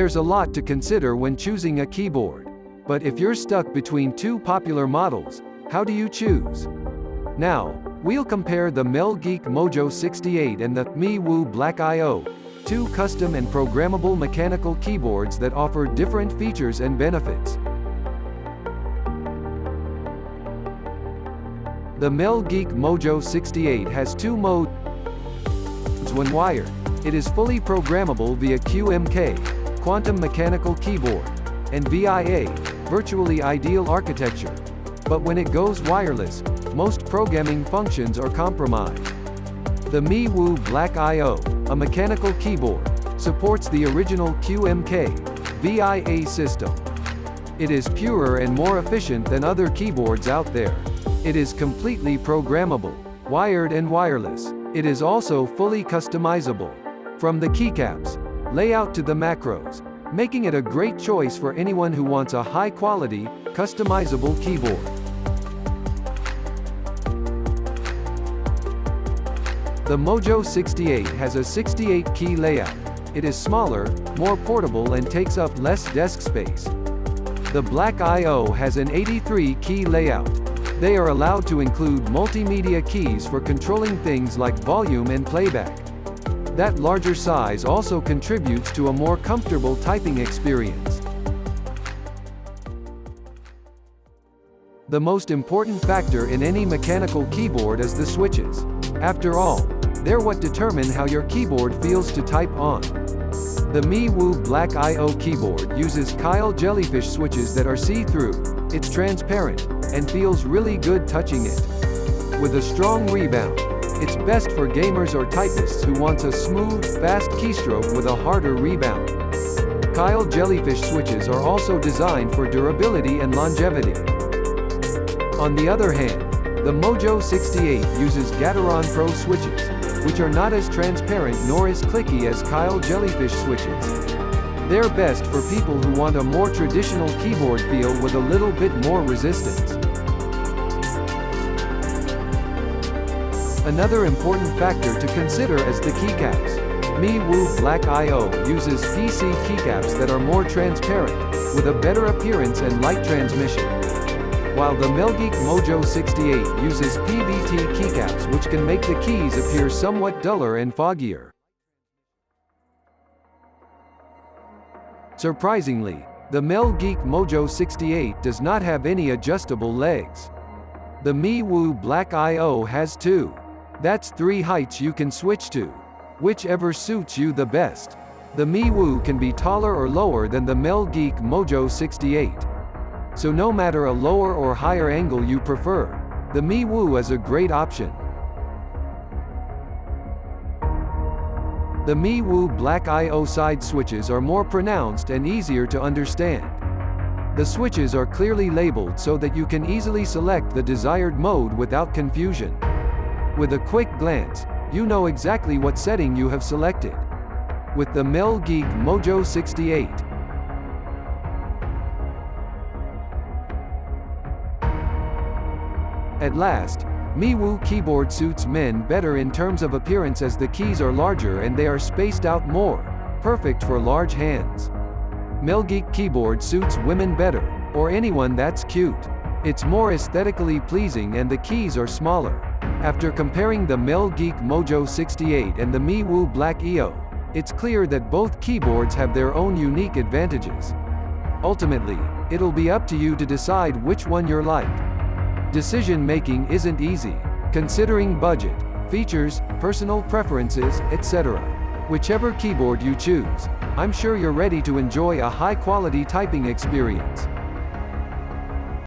There's a lot to consider when choosing a keyboard. But if you're stuck between two popular models, how do you choose? Now, we'll compare the Melgeek Mojo 68 and the MIIW BlackIO, two custom and programmable mechanical keyboards that offer different features and benefits. The Melgeek Mojo 68 has two modes. When wired, it is fully programmable via QMK, Quantum Mechanical Keyboard, and VIA, Virtually Ideal Architecture. But when it goes wireless, most programming functions are compromised. The MIIW BlackIO, a mechanical keyboard, supports the original QMK, VIA system. It is purer and more efficient than other keyboards out there. It is completely programmable, wired and wireless. It is also fully customizable, from the keycaps, layout to the macros, making it a great choice for anyone who wants a high-quality, customizable keyboard. The Mojo 68 has a 68-key layout. It is smaller, more portable and takes up less desk space. The BlackIO has an 83-key layout. They are allowed to include multimedia keys for controlling things like volume and playback. That larger size also contributes to a more comfortable typing experience. The most important factor in any mechanical keyboard is the switches. After all, they're what determine how your keyboard feels to type on. The MIIW BlackIO keyboard uses Kailh Jellyfish switches that are see-through, it's transparent, and feels really good touching it. With a strong rebound, it's best for gamers or typists who want a smooth, fast keystroke with a harder rebound. Kailh Jellyfish switches are also designed for durability and longevity. On the other hand, the Mojo 68 uses Gateron Pro switches, which are not as transparent nor as clicky as Kailh Jellyfish switches. They're best for people who want a more traditional keyboard feel with a little bit more resistance. Another important factor to consider is the keycaps. MIIW BlackIO uses PC keycaps that are more transparent, with a better appearance and light transmission. While the Melgeek Mojo 68 uses PBT keycaps which can make the keys appear somewhat duller and foggier. Surprisingly, the Melgeek Mojo 68 does not have any adjustable legs. The MIIW BlackIO has two. That's 3 heights you can switch to, whichever suits you the best. The MIIW can be taller or lower than the Melgeek Mojo 68. So no matter a lower or higher angle you prefer, the MIIW is a great option. The MIIW BlackIO side switches are more pronounced and easier to understand. The switches are clearly labeled so that you can easily select the desired mode without confusion. With a quick glance, you know exactly what setting you have selected. With the Melgeek Mojo 68. At last, MIIW keyboard suits men better in terms of appearance as the keys are larger and they are spaced out more, perfect for large hands. Melgeek keyboard suits women better, or anyone that's cute. It's more aesthetically pleasing and the keys are smaller. After comparing the Melgeek Mojo 68 and the MIIW BlackIO, it's clear that both keyboards have their own unique advantages. Ultimately, it'll be up to you to decide which one you're like. Decision-making isn't easy, considering budget, features, personal preferences, etc. Whichever keyboard you choose, I'm sure you're ready to enjoy a high-quality typing experience.